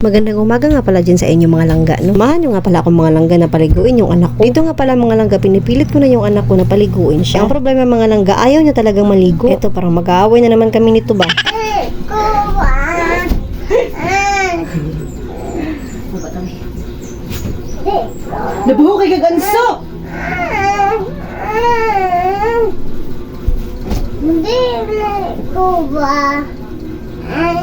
Magandang umaga nga pala dyan sa inyo mga langga, no? Samahan nyo nga pala akong mga langga na paliguin yung anak ko. Dito nga pala mga langga, pinipilit ko na yung anak ko na paliguin siya. Ang problema mga langga, ayaw niya talagang maligo. Ito, parang mag-aaway na naman kami nito ba? Nabuho kay kaganso! Hindi ko ba? Ay!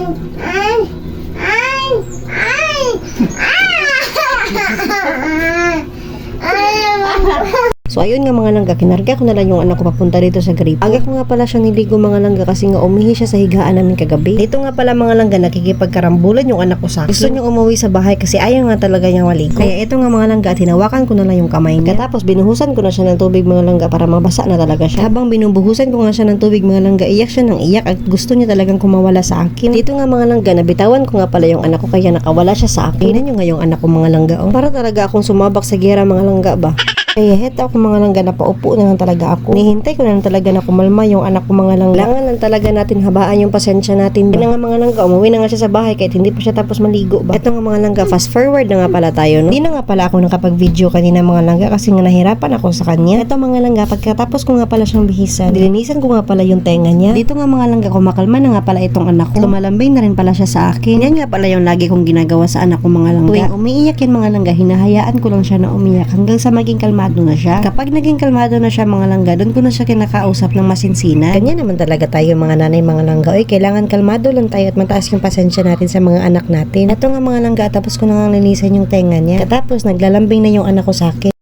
So ayun nga mga langga, kinarga ko na lang yung anak ko papunta dito sa gripo. Aga ko nga pala siya niligo mga langga kasi nga umihi siya sa higaan namin kagabi. Dito nga pala mga langga, nakikipagkarambulan yung anak ko sa akin. Gusto niyang umuwi sa bahay kasi ayaw nga talaga niyang maligo. Kaya ito nga mga langga, hinawakan ko na lang yung kamay niya. Tapos binuhusan ko na siya ng tubig mga langga para mabasa na talaga siya. Habang binubuhusan ko nga siya ng tubig mga langga, iyak siya ng iyak at gusto niya talagang kumawala sa akin. Dito nga mga langga, nabitawan ko nga pala yung anak ko kaya nakawala siya sa akin. Tingnan niyo nga yung anak ko mga langga. Oh. Para talaga akong sumabak sa gera mga langga ba? Kaya heto ako mga langga, napaupo na lang talaga ako. Nihintay ko na lang talaga na kumalma yung anak ko mga langga. Kailangan lang talaga natin habaan yung pasensya natin. Kaya nga mga langga, umuwi na nga siya sa bahay kahit hindi pa siya tapos maligo ba. Ito nga mga langga, fast forward na nga pala tayo. No? Hindi na nga pala ako nakapag-video kanina mga langga kasi nga nahirapan ako sa kanya. Ito mga langga, pagkatapos ko nga pala siyang bihisan, dilinisan ko nga pala yung tenga niya. Dito nga mga langga, kumakalma na nga pala itong anak ko. Lumalambing na rin pala siya sa akin. Yan nga pala yung lagi kong ginagawa sa anak ko mga langga. Tuwing umiiyak yan mga langga, hinahayaan ko lang siya na umiyak hanggang sa maging kalmado na siya. Kapag naging kalmado na siya mga langga, doon ko na siya kinakausap ng masinsinan. Ganyan naman talaga tayo mga nanay mga langga. Oy, kailangan kalmado lang tayo at mataas yung pasensya natin sa mga anak natin. Ito nga mga langga, tapos ko na nga linisan yung tenga niya. Tapos naglalambing na yung anak ko sa akin.